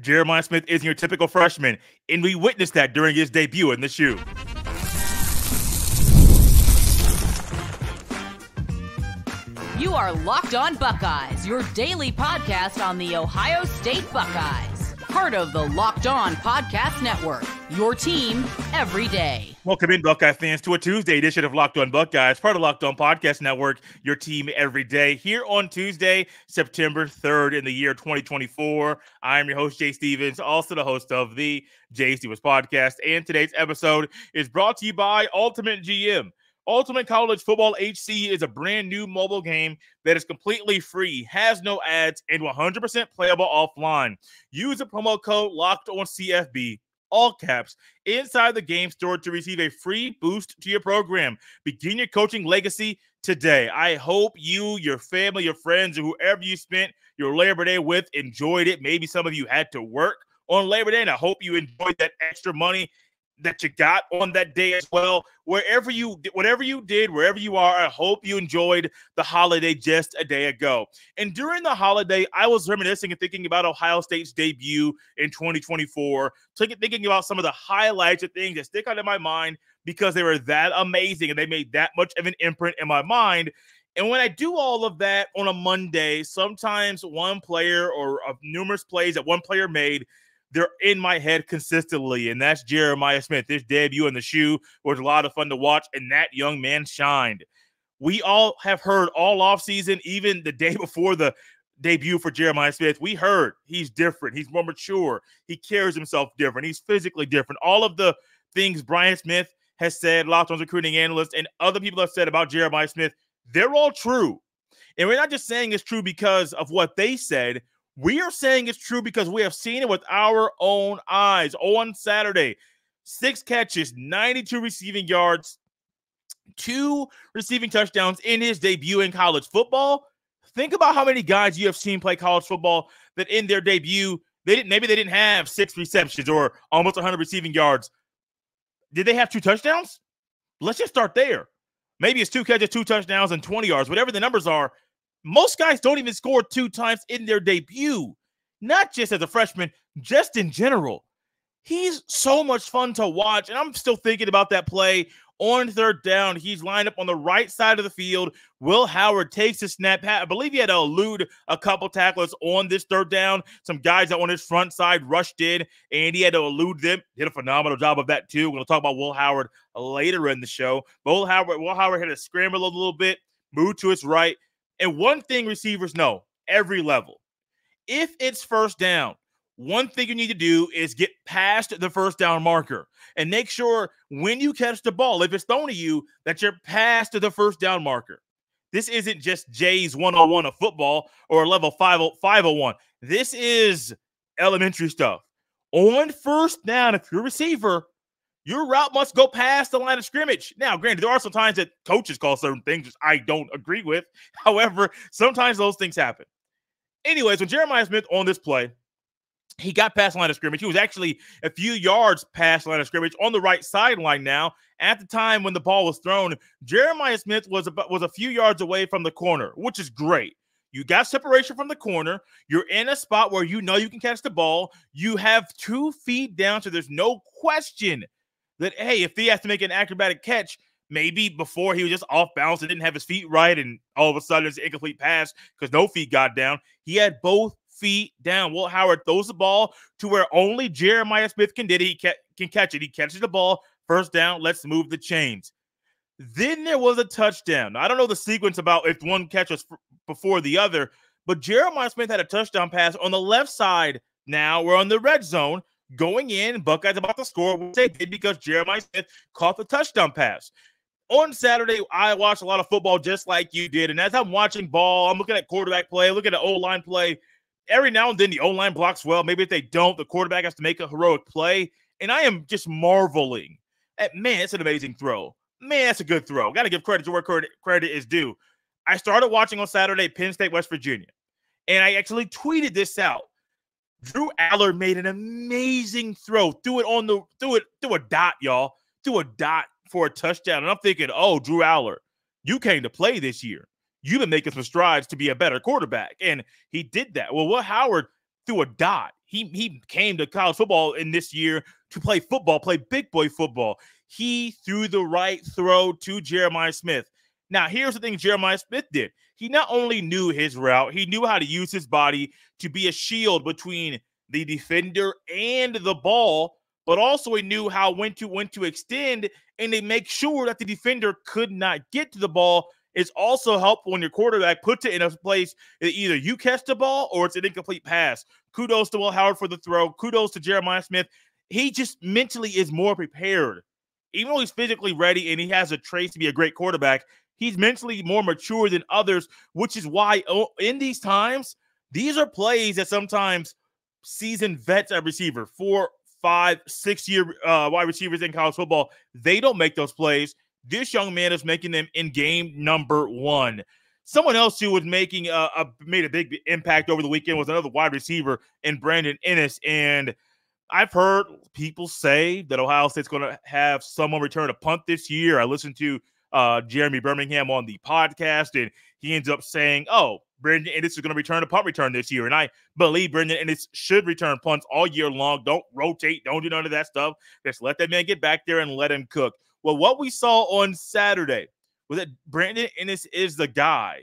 Jeremiah Smith isn't your typical freshman, and we witnessed that during his debut in the shoe. You are Locked On Buckeyes, your daily podcast on the Ohio State Buckeyes. Part of the Locked On Podcast Network, your team every day. Welcome in, Buckeye fans, to a Tuesday edition of Locked On Buckeyes, part of Locked On Podcast Network, your team every day. Here on Tuesday, September 3rd in the year 2024. I am your host, Jay Stevens, also the host of the Jay Stevens Podcast. And today's episode is brought to you by Ultimate GM. Ultimate College Football HC is a brand new mobile game that is completely free, has no ads, and 100% playable offline. Use the promo code LOCKEDONCFB, all caps, inside the game store to receive a free boost to your program. Begin your coaching legacy today. I hope you, your family, your friends, or whoever you spent your Labor Day with enjoyed it. Maybe some of you had to work on Labor Day, and I hope you enjoyed that extra money that you got on that day as well. Whatever you did, wherever you are, I hope you enjoyed the holiday just a day ago. And during the holiday, I was reminiscing and thinking about Ohio State's debut in 2024, thinking about some of the highlights of things that stick out in my mind because they were that amazing and they made that much of an imprint in my mind. And when I do all of that on a Monday, sometimes one player or numerous plays that one player made, they're in my head consistently, and that's Jeremiah Smith. His debut in the shoe was a lot of fun to watch, and that young man shined. We all have heard all offseason, even the day before the debut for Jeremiah Smith, we heard he's different. He's more mature. He carries himself different. He's physically different. All of the things Brian Smith has said, Locked On's recruiting analyst, and other people have said about Jeremiah Smith, they're all true. And we're not just saying it's true because of what they said. We are saying it's true because we have seen it with our own eyes. On Saturday, 6 catches, 92 receiving yards, 2 receiving touchdowns in his debut in college football. Think about how many guys you have seen play college football that in their debut, maybe they didn't have 6 receptions or almost 100 receiving yards. Did they have 2 touchdowns? Let's just start there. Maybe it's 2 catches, 2 touchdowns, and 20 yards, whatever the numbers are. Most guys don't even score 2 times in their debut, not just as a freshman, just in general. He's so much fun to watch, and I'm still thinking about that play on 3rd down. He's lined up on the right side of the field. Will Howard takes the snap. I believe he had to elude a couple tacklers on this 3rd down. Some guys that on his front side rushed in, and he had to elude them. Did a phenomenal job of that, too. We're going to talk about Will Howard later in the show. But Will Howard had to scramble a little bit, move to his right. And one thing receivers know, every level, if it's 1st down, one thing you need to do is get past the 1st down marker and make sure when you catch the ball, if it's thrown to you, that you're past the 1st down marker. This isn't just Jay's 101 of football or level 501. This is elementary stuff. On 1st down, if you're a receiver, your route must go past the line of scrimmage. Now, granted, there are some times that coaches call certain things which I don't agree with. However, sometimes those things happen. Anyways, when Jeremiah Smith on this play, he got past the line of scrimmage. He was actually a few yards past the line of scrimmage on the right sideline now. At the time when the ball was thrown, Jeremiah Smith was a few yards away from the corner, which is great. You got separation from the corner. You're in a spot where you know you can catch the ball. You have 2 feet down, so there's no question that, hey, if he has to make an acrobatic catch, maybe before he was just off balance and didn't have his feet right, and all of a sudden it's an incomplete pass because no feet got down. He had both feet down. Will Howard throws the ball to where only Jeremiah Smith can catch it. He catches the ball, 1st down, let's move the chains. Then there was a touchdown. Now, I don't know the sequence about if one catch was before the other, but Jeremiah Smith had a touchdown pass on the left side. Now we're on the red zone. Going in, Buckeyes about to score, which they did because Jeremiah Smith caught the touchdown pass. On Saturday, I watched a lot of football just like you did, and as I'm watching ball, I'm looking at quarterback play, looking at O-line play. Every now and then, the O-line blocks well. Maybe if they don't, the quarterback has to make a heroic play, and I am just marveling at, man, it's an amazing throw. Man, that's a good throw. Got to give credit to where credit is due. I started watching on Saturday, Penn State, West Virginia, and I actually tweeted this out. Drew Aller made an amazing throw. Threw a dot, y'all. Threw a dot for a touchdown. And I'm thinking, oh, Drew Aller, you came to play this year. You've been making some strides to be a better quarterback. And he did that. Well, Will Howard threw a dot. he came to college football in this year to play football, play big boy football. He threw the right throw to Jeremiah Smith. Now, here's the thing Jeremiah Smith did. He not only knew his route, he knew how to use his body to be a shield between the defender and the ball, but also he knew when to extend and to make sure that the defender could not get to the ball. It's also helpful when your quarterback puts it in a place that either you catch the ball or it's an incomplete pass. Kudos to Will Howard for the throw. Kudos to Jeremiah Smith. He just mentally is more prepared. Even though he's physically ready and he has a trace to be a great quarterback, he's mentally more mature than others, which is why in these times, these are plays that sometimes seasoned vets at receiver, 4, 5, 6-year wide receivers in college football, they don't make those plays. This young man is making them in game number 1. Someone else who was made a big impact over the weekend was another wide receiver in Brandon Ennis. And I've heard people say that Ohio State's going to have someone return a punt this year. I listened to Jeremy Birmingham on the podcast, and he ends up saying, Brandon Ennis is going to return a punt return this year. And I believe Brandon Ennis should return punts all year long. Don't rotate. Don't do none of that stuff. Just let that man get back there and let him cook. Well, what we saw on Saturday was that Brandon Ennis is the guy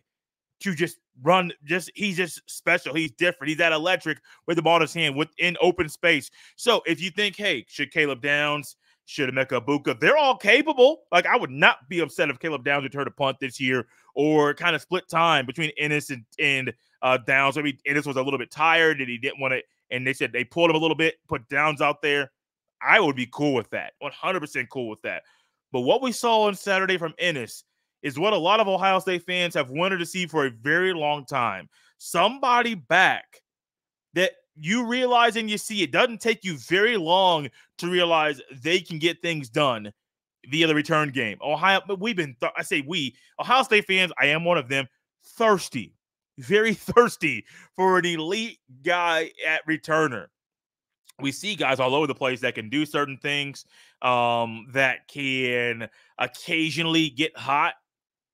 to just run. He's just special. He's different. He's that electric with the ball in his hand within open space. So if you think, hey, should Caleb Downs, should Emeka Egbuka, they're all capable. Like, I would not be upset if Caleb Downs returned a punt this year or kind of split time between Ennis and Downs. I mean, Ennis was a little bit tired and he didn't want to, and they said they pulled him a little bit, put Downs out there. I would be cool with that, 100% cool with that. But what we saw on Saturday from Ennis is what a lot of Ohio State fans have wanted to see for a very long time. Somebody back that you realize and you see it doesn't take you very long to realize they can get things done via the return game. Ohio State fans, I am one of them, thirsty, very thirsty for an elite guy at returner. We see guys all over the place that can do certain things, that can occasionally get hot.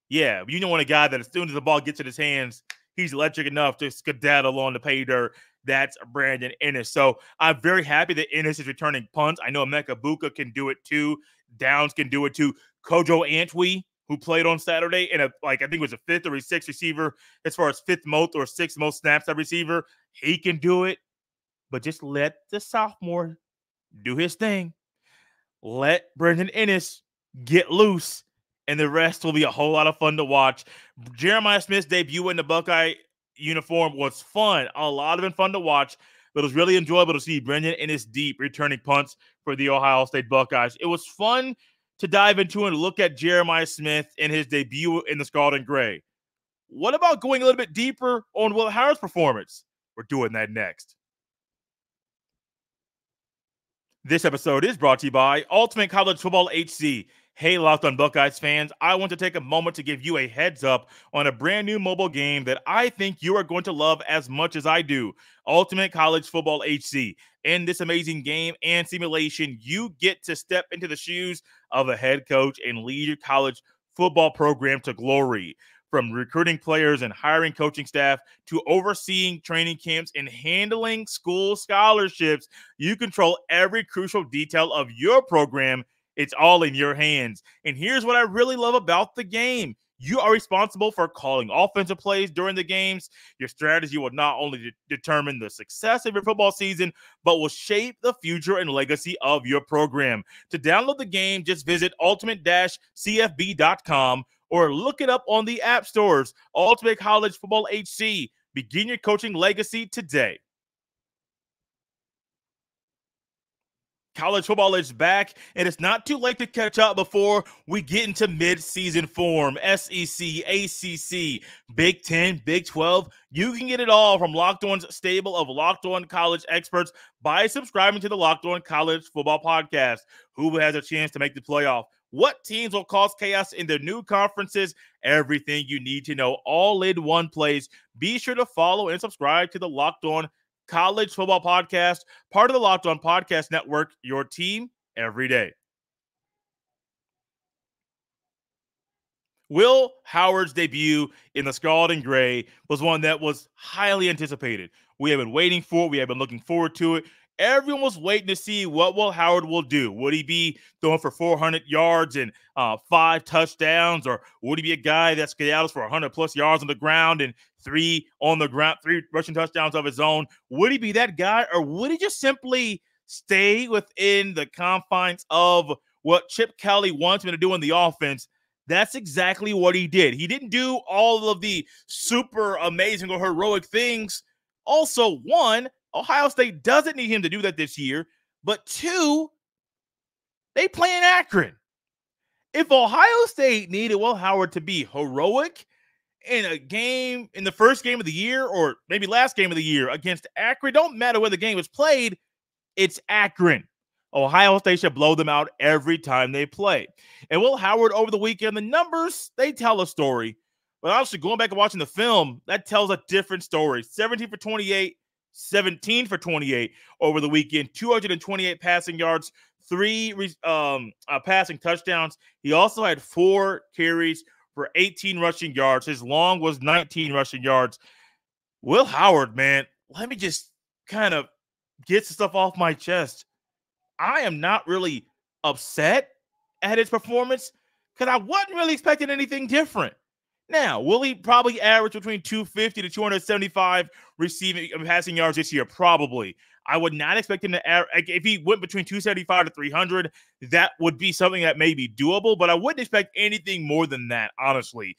Yeah, you don't want a guy that as soon as the ball gets in his hands, he's electric enough to skedaddle on the pay dirt. That's Brandon Ennis. So I'm very happy that Ennis is returning punts. I know Emeka Egbuka can do it too. Downs can do it too. Kojo Antwi, who played on Saturday, and I think it was a 5th or 6th receiver as far as 5th most or 6th most snaps at receiver. He can do it. But just let the sophomore do his thing. Let Brandon Ennis get loose, and the rest will be a whole lot of fun to watch. Jeremiah Smith's debut in the Buckeye uniform was fun. A lot of it fun to watch, but it was really enjoyable to see Brandon Ennis deep returning punts for the Ohio State Buckeyes. It was fun to dive into and look at Jeremiah Smith in his debut in the Scarlet and Gray. What about going a little bit deeper on Will Howard's performance? We're doing that next. This episode is brought to you by Ultimate College Football HC. Hey, Locked on Buckeyes fans, I want to take a moment to give you a heads up on a brand new mobile game that I think you are going to love as much as I do. Ultimate College Football HC. In this amazing game and simulation, you get to step into the shoes of a head coach and lead your college football program to glory. From recruiting players and hiring coaching staff to overseeing training camps and handling school scholarships, you control every crucial detail of your program. It's all in your hands. And here's what I really love about the game. You are responsible for calling offensive plays during the games. Your strategy will not only determine the success of your football season, but will shape the future and legacy of your program. To download the game, just visit ultimate-cfb.com or look it up on the app stores. Ultimate College Football HC. Begin your coaching legacy today. College football is back, and it's not too late to catch up before we get into mid-season form. SEC, ACC, Big 10, Big 12. You can get it all from Locked On's stable of Locked On College experts by subscribing to the Locked On College Football Podcast. Who has a chance to make the playoff? What teams will cause chaos in their new conferences? Everything you need to know all in one place. Be sure to follow and subscribe to the Locked On College Football Podcast, part of the Locked On Podcast Network, your team every day. Will Howard's debut in the Scarlet and Gray was one that was highly anticipated. We have been waiting for it. We have been looking forward to it. Everyone was waiting to see what Will Howard will do. Would he be throwing for 400 yards and 5 touchdowns, or would he be a guy that skedaddles for 100-plus yards on the ground and 3 rushing touchdowns of his own? Would he be that guy, or would he just simply stay within the confines of what Chip Kelly wants him to do in the offense? That's exactly what he did. He didn't do all of the super amazing or heroic things. Also, one, Ohio State doesn't need him to do that this year. But 2, they play in Akron. If Ohio State needed Will Howard to be heroic in a game, in the first game of the year, or maybe last game of the year against Akron, don't matter where the game was played, it's Akron. Ohio State should blow them out every time they play. And Will Howard over the weekend, the numbers, they tell a story. But honestly, going back and watching the film, that tells a different story. 17 for 28, 17 for 28 over the weekend, 228 passing yards, 3 passing touchdowns. He also had 4 carries for 18 rushing yards. His long was 19 rushing yards. Will Howard, man, let me just kind of get some stuff off my chest. I am not really upset at his performance because I wasn't really expecting anything different. Now, will he probably average between 250 to 275 receiving passing yards this year? Probably. I would not expect him to average. If he went between 275 to 300, that would be something that may be doable, but I wouldn't expect anything more than that, honestly.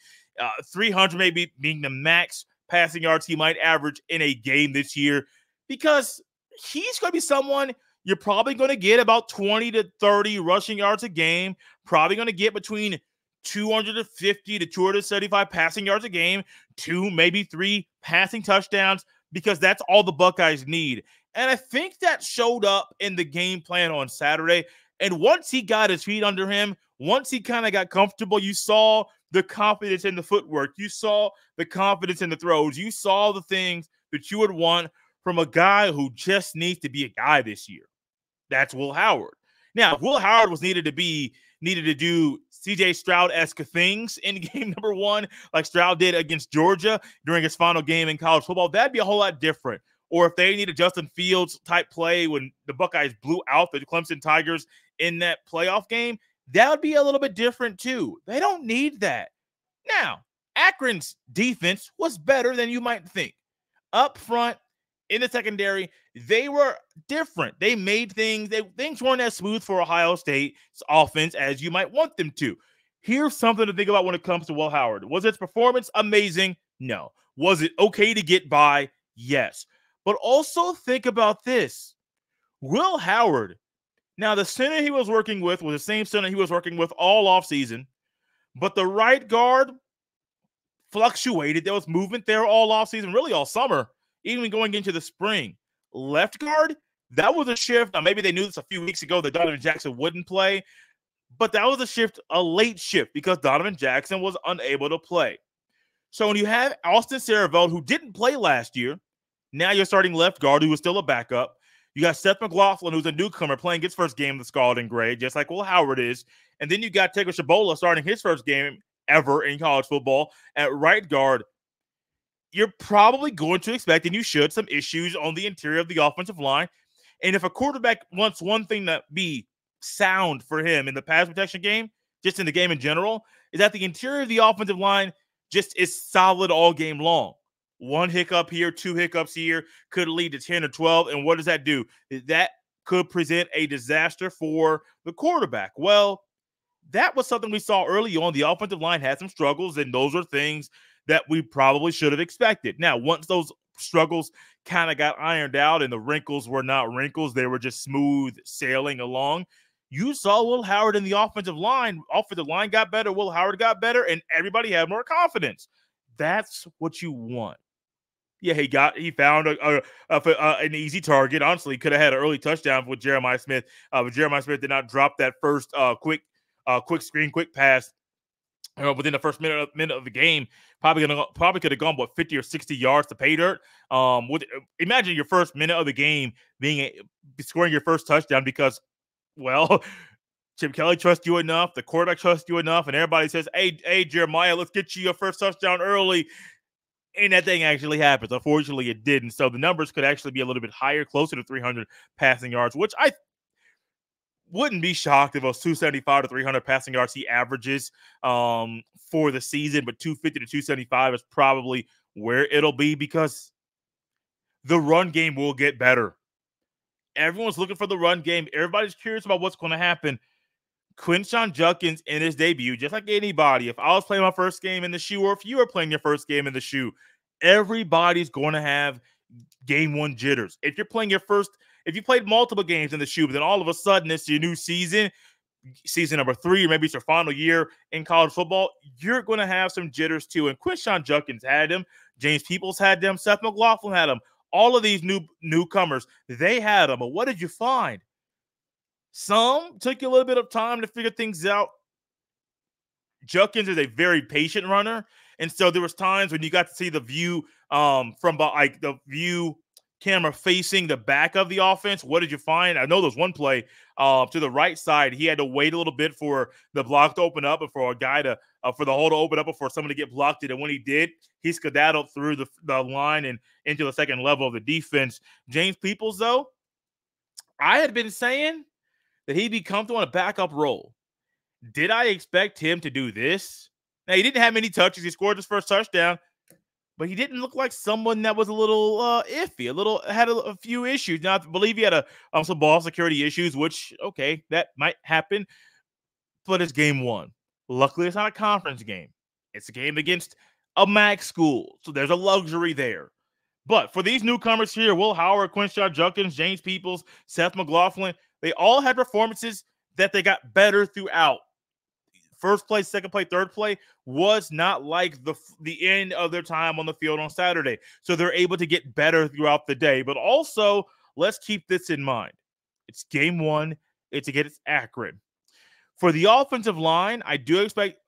300 maybe being the max passing yards he might average in a game this year, because he's going to be someone you're probably going to get about 20 to 30 rushing yards a game, probably going to get between 250 to 275 passing yards a game, 2, maybe 3 passing touchdowns, because that's all the Buckeyes need. And I think that showed up in the game plan on Saturday. And once he got his feet under him, once he kind of got comfortable, you saw the confidence in the footwork. You saw the confidence in the throws. You saw the things that you would want from a guy who just needs to be a guy this year. That's Will Howard. Now, if Will Howard was needed to do CJ Stroud-esque things in game number 1, like Stroud did against Georgia during his final game in college football, that'd be a whole lot different. Or if they need a Justin Fields type play when the Buckeyes blew out the Clemson Tigers in that playoff game, that would be a little bit different too. They don't need that. Now, Akron's defense was better than you might think. Up front, in the secondary, they were different. They made things weren't as smooth for Ohio State's offense as you might want them to. Here's something to think about when it comes to Will Howard. Was his performance amazing? No. Was it okay to get by? Yes. But also think about this. Will Howard, now the center he was working with was the same center he was working with all offseason, but the right guard fluctuated. There was movement there all offseason, really all summer, even going into the spring. Left guard, that was a shift. Now, maybe they knew this a few weeks ago that Donovan Jackson wouldn't play, but that was a late shift because Donovan Jackson was unable to play. So when you have Austin Saravel, who didn't play last year, now you're starting left guard, who was still a backup. You got Seth McLaughlin, who's a newcomer, playing his first game in the Scarlet and Gray, just like Will Howard is. And then you got Tigger Shabola starting his first game ever in college football at right guard. You're probably going to expect, and you should, some issues on the interior of the offensive line. And if a quarterback wants one thing to be sound for him in the pass protection game, just in the game in general, is that the interior of the offensive line just is solid all game long. One hiccup here, 2 hiccups here could lead to 10 or 12. And what does that do? That could present a disaster for the quarterback. Well, that was something we saw early on. The offensive line had some struggles, and those are things that we probably should have expected. Now, once those struggles kind of got ironed out and the wrinkles were not wrinkles, they were just smooth sailing along, you saw Will Howard in the offensive line. Offensive line got better, Will Howard got better, and everybody had more confidence. That's what you want. Yeah, he found an easy target. Honestly, he could have had an early touchdown with Jeremiah Smith. But Jeremiah Smith did not drop that first quick screen, quick pass within the first minute of the game. Probably could have gone 50 or 60 yards to pay dirt. Imagine your first minute of the game scoring your first touchdown because, well, Chip Kelly trusts you enough, the quarterback trusts you enough, and everybody says, "Hey, Jeremiah, let's get you your first touchdown early." And that thing actually happens. Unfortunately, it didn't. So the numbers could actually be a little bit higher, closer to 300 passing yards, which I wouldn't be shocked if it was 275 to 300 passing yards he averages for the season, but 250 to 275 is probably where it'll be because the run game will get better. Everyone's looking for the run game. Everybody's curious about what's going to happen. Quinshon Judkins in his debut, just like anybody, if I was playing my first game in the shoe or if you were playing your first game in the shoe, everybody's going to have game one jitters. If you're playing if you played multiple games in the shoe, but then all of a sudden it's your new season number 3, or maybe it's your final year in college football, you're going to have some jitters too. And Quinshon Judkins had them. James Peoples had them. Seth McLaughlin had them. All of these newcomers, they had them. But what did you find? Some took you a little bit of time to figure things out. Judkins is a very patient runner, and so there was times when you got to see the view from like the view camera facing the back of the offense. What did you find? I know there's one play to the right side. He had to wait a little bit for the block to open up and for a guy to for the hole to open up before someone to get blocked. And when he did, he skedaddled through the line and into the second level of the defense. James Peoples, though, I had been saying that he'd be comfortable in a backup role. Did I expect him to do this? Now, he didn't have many touches. He scored his first touchdown, but he didn't look like someone that was a little iffy, had a few issues. Now, I believe he had some ball security issues, which, okay, that might happen, but it's game one. Luckily, it's not a conference game. It's a game against a MAC school, so there's a luxury there. But for these newcomers here, Will Howard, Quinshon Judkins, James Peoples, Seth McLaughlin, they all had performances that they got better throughout. First play, second play, third play was not like the end of their time on the field on Saturday. So they're able to get better throughout the day. But also, let's keep this in mind. It's game one. It's against Akron. For the offensive line, I do expect,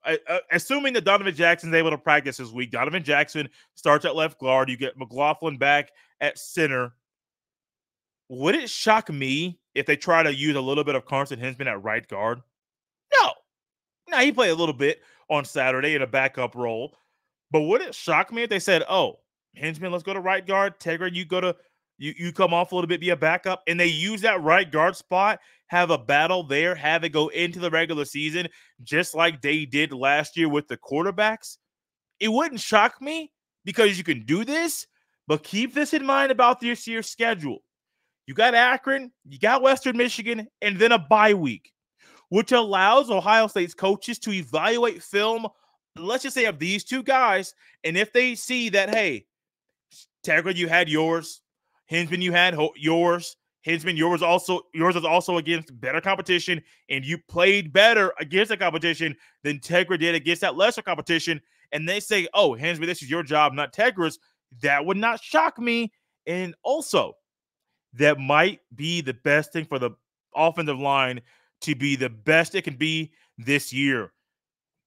assuming that Donovan Jackson's able to practice this week, Donovan Jackson starts at left guard. You get McLaughlin back at center. Would it shock me if they try to use a little bit of Carson Hinsman at right guard? No. Now, he played a little bit on Saturday in a backup role. But would it shock me if they said, oh, Hinsman, let's go to right guard. Tegra, you come off a little bit, be a backup. And they use that right guard spot, have a battle there, have it go into the regular season, just like they did last year with the quarterbacks. It wouldn't shock me because you can do this, but keep this in mind about this year's schedule. You got Akron, you got Western Michigan, and then a bye week, which allows Ohio State's coaches to evaluate film, let's just say, of these two guys. And if they see that, hey, Tegra, you had yours, Hinsman, you had yours, Hinsman, yours is also against better competition, and you played better against the competition than Tegra did against that lesser competition, and they say, oh, Hinsman, this is your job, not Tegra's, that would not shock me. And also, that might be the best thing for the offensive line to be the best it can be this year.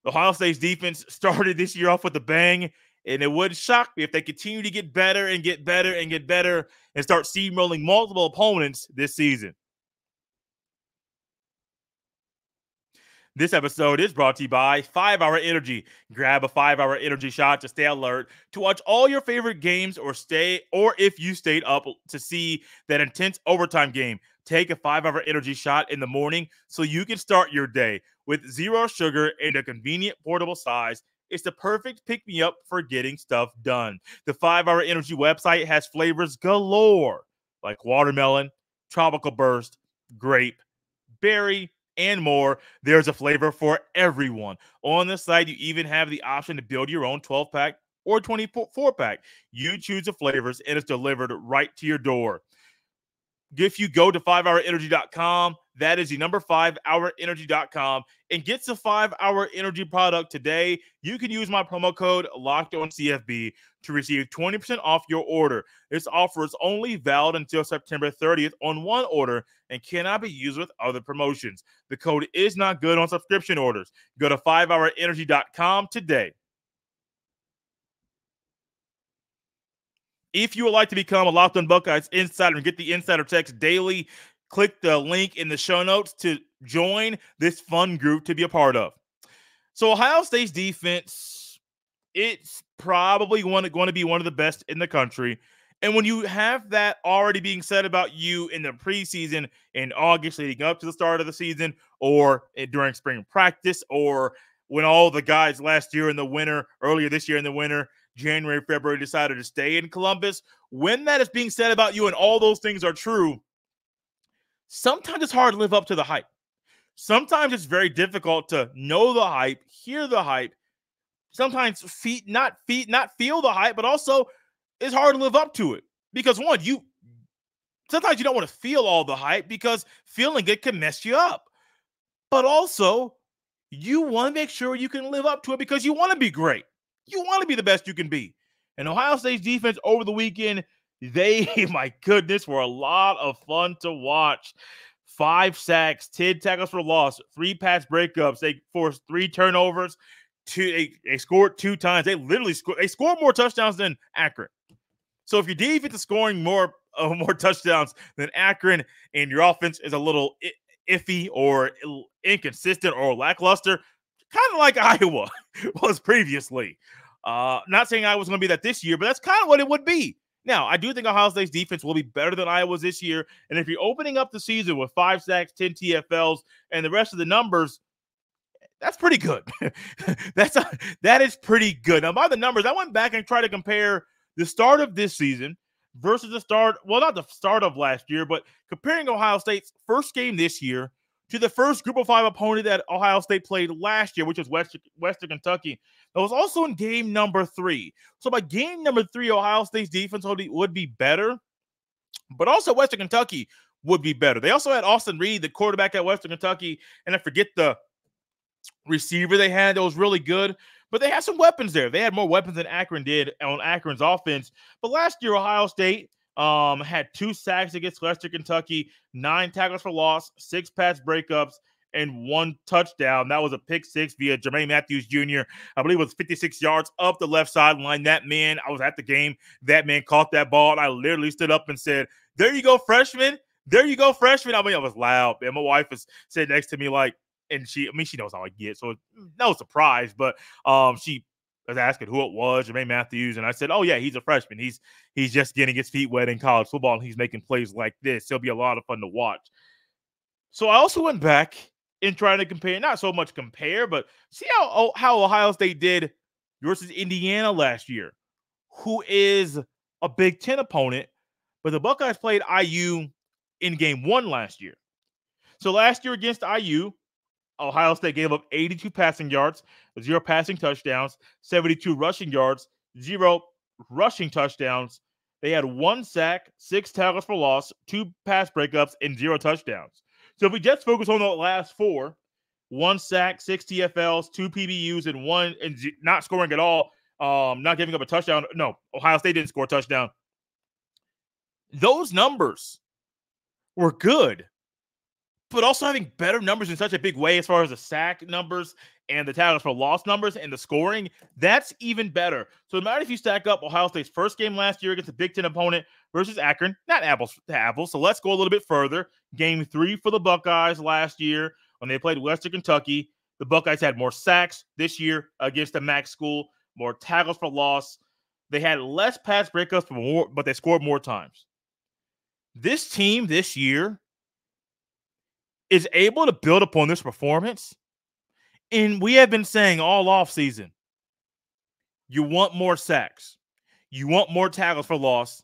Ohio State's defense started this year off with a bang, and it wouldn't shock me if they continue to get better and get better and get better and start steamrolling multiple opponents this season. This episode is brought to you by 5 Hour Energy. Grab a 5 Hour Energy shot to stay alert, to watch all your favorite games, or if you stayed up to see that intense overtime game. Take a 5 Hour Energy shot in the morning so you can start your day with zero sugar and a convenient portable size. It's the perfect pick-me-up for getting stuff done. The 5 Hour Energy website has flavors galore, like watermelon, tropical burst, grape, berry, and more. There's a flavor for everyone. On the site, you even have the option to build your own 12-pack or 24-pack. You choose the flavors, and it's delivered right to your door. If you go to 5hourenergy.com, that is the number 5hourenergy.com, and get the 5 Hour Energy product today, you can use my promo code LOCKEDONCFB to receive 20% off your order. This offer is only valid until September 30th on one order and cannot be used with other promotions. The code is not good on subscription orders. Go to 5hourenergy.com today. If you would like to become a Locked On Buckeyes insider and get the insider text daily, click the link in the show notes to join this fun group to be a part of. So Ohio State's defense it's probably going to be one of the best in the country. And when you have that already being said about you in the preseason in August leading up to the start of the season, or during spring practice, or when all the guys last year in the winter, earlier this year in the winter, January, February, decided to stay in Columbus, when that is being said about you and all those things are true, sometimes it's hard to live up to the hype. Sometimes it's very difficult to know the hype, hear the hype, sometimes not feel the hype, but also it's hard to live up to it. Because one, sometimes you don't want to feel all the hype because feeling it can mess you up. But also, you want to make sure you can live up to it because you want to be great. You want to be the best you can be. And Ohio State's defense over the weekend, my goodness, were a lot of fun to watch. 5 sacks, 10 tackles for loss, 3 pass breakups. They forced 3 turnovers. They scored 2 times. They scored more touchdowns than Akron. So if your defense is scoring more touchdowns than Akron and your offense is a little iffy or inconsistent or lackluster, kind of like Iowa was previously. Not saying Iowa's going to be that this year, but that's kind of what it would be. Now, I do think Ohio State's defense will be better than Iowa's this year. And if you're opening up the season with 5 sacks, 10 TFLs, and the rest of the numbers, that's pretty good. That is pretty good. Now, by the numbers, I went back and tried to compare the start of this season versus the start, well, not the start of last year, but comparing Ohio State's first game this year to the first Group of 5 opponent that Ohio State played last year, which was Western Kentucky. That was also in game number 3. So by game number 3, Ohio State's defense would be better, but also Western Kentucky would be better. They also had Austin Reed, the quarterback at Western Kentucky, and I forget the receiver they had that was really good, but they had some weapons there. They had more weapons than Akron did on Akron's offense. But last year, Ohio State had 2 sacks against Western Kentucky, 9 tackles for loss, 6 pass breakups, and 1 touchdown. That was a pick 6 via Jermaine Matthews Jr. I believe it was 56 yards up the left sideline. That man, I was at the game. That man caught that ball, and I literally stood up and said, "There you go, freshman. There you go, freshman." I mean, I was loud. And my wife was sitting next to me like, and she knows how I get, so no surprise. But she was asking who it was, Jermaine Matthews, and I said, "Oh yeah, he's a freshman. He's just getting his feet wet in college football, and he's making plays like this. He'll be a lot of fun to watch." So I also went back and tried to compare, not so much compare, but see how Ohio State did versus Indiana last year, who is a Big Ten opponent, but the Buckeyes played IU in game 1 last year. So last year against IU, Ohio State gave up 82 passing yards, 0 passing touchdowns, 72 rushing yards, 0 rushing touchdowns. They had 1 sack, 6 tackles for loss, 2 pass breakups, and 0 touchdowns. So if we just focus on the last 4, 1 sack, 6 TFLs, 2 PBUs, and not scoring at all, not giving up a touchdown. No, Ohio State didn't score a touchdown. Those numbers were good, but also having better numbers in such a big way as far as the sack numbers and the tackles for loss numbers and the scoring, that's even better. So no matter if you stack up Ohio State's first game last year against a Big Ten opponent versus Akron, not apples to apples. So let's go a little bit further. Game 3 for the Buckeyes last year when they played Western Kentucky. The Buckeyes had more sacks this year against the MAC school, more tackles for loss. They had less pass breakups, but they scored more times. This team this year is able to build upon this performance. And we have been saying all offseason, you want more sacks. You want more tackles for loss.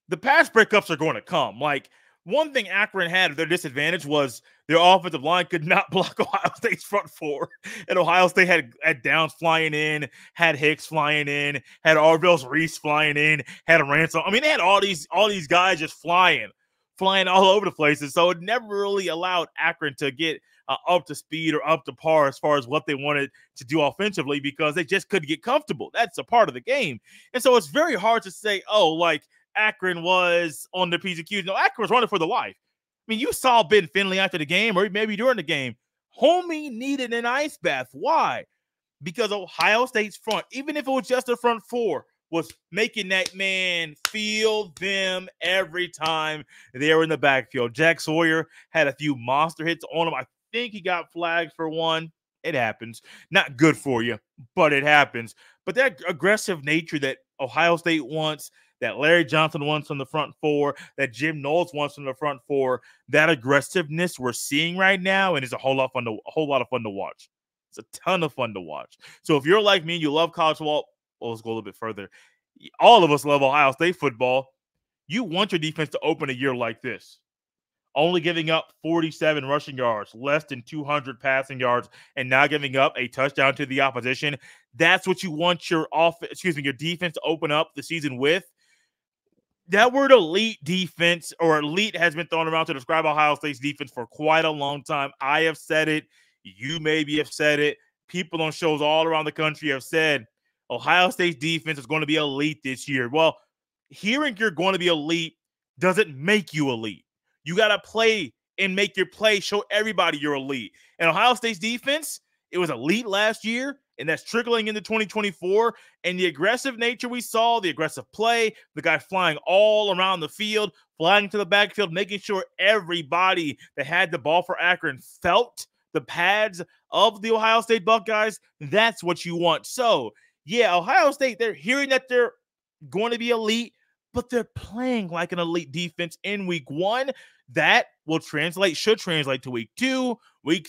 The pass breakups are going to come. Like, one thing Akron had at their disadvantage was their offensive line could not block Ohio State's front 4. And Ohio State had Downs flying in, had Hicks flying in, had Arvels Reese flying in, had a Ransom. I mean, they had all these guys just flying all over the place. And so it never really allowed Akron to get up to speed or up to par as far as what they wanted to do offensively because they just couldn't get comfortable. That's a part of the game. And so it's very hard to say, oh, like Akron was on the P's and Q's. No, Akron was running for the life. I mean, you saw Ben Finley after the game or maybe during the game. Homie needed an ice bath. Why? Because Ohio State's front, even if it was just the front 4, was making that man feel them every time they were in the backfield. Jack Sawyer had a few monster hits on him. I think he got flagged for 1. It happens. Not good for you, but it happens. But that aggressive nature that Ohio State wants, that Larry Johnson wants from the front four, that Jim Knowles wants from the front four, that aggressiveness we're seeing right now, and it's a whole lot of fun to watch. It's a ton of fun to watch. So if you're like me and you love college football, well, let's go a little bit further. All of us love Ohio State football. You want your defense to open a year like this. Only giving up 47 rushing yards, less than 200 passing yards, and now giving up a touchdown to the opposition. That's what you want your defense to open up the season with. That word elite defense or elite has been thrown around to describe Ohio State's defense for quite a long time. I have said it. You maybe have said it. People on shows all around the country have said Ohio State's defense is going to be elite this year. Well, hearing you're going to be elite doesn't make you elite. You got to play and make your play, show everybody you're elite. And Ohio State's defense, it was elite last year, and that's trickling into 2024. And the aggressive nature we saw, the aggressive play, the guy flying all around the field, flying to the backfield, making sure everybody that had the ball for Akron felt the pads of the Ohio State Buckeyes. That's what you want. So, yeah, Ohio State, they're hearing that they're going to be elite, but they're playing like an elite defense in week 1. That should translate to week 2, week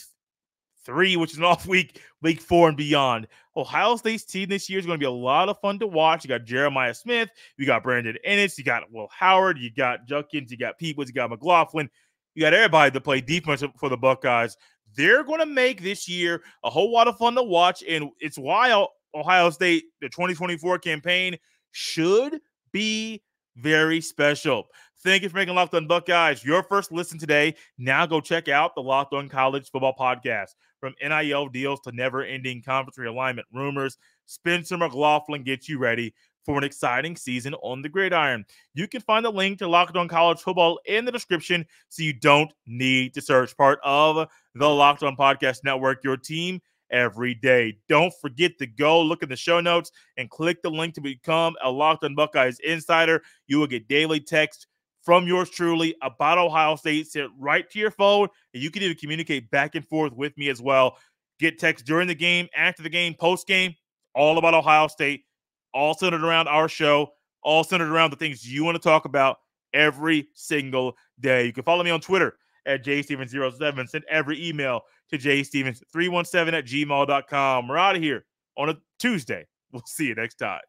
3, which is an off week, week 4 and beyond. Ohio State's team this year is going to be a lot of fun to watch. You got Jeremiah Smith, you got Brandon Ennis, you got Will Howard, you got Judkins, you got Peoples, you got McLaughlin. You got everybody to play defense for the Buckeyes. They're going to make this year a whole lot of fun to watch, and it's why Ohio State, the 2024 campaign, should be very special. Thank you for making Locked On Buckeyes your first listen today. Now go check out the Locked On College Football Podcast. From NIL deals to never-ending conference realignment rumors, Spencer McLaughlin gets you ready for an exciting season on the gridiron. You can find the link to Locked On College Football in the description so you don't need to search. Part of the Locked On Podcast Network, your team every day. Don't forget to go look at the show notes and click the link to become a Locked On Buckeyes insider. You will get daily text from yours truly about Ohio State sent right to your phone, and you can even communicate back and forth with me as well. Get text during the game, after the game, post game, all about Ohio State, all centered around our show, all centered around the things you want to talk about every single day. You can follow me on Twitter at jstevens07. Send every email to jstevens317@gmail.com. We're out of here on a Tuesday. We'll see you next time.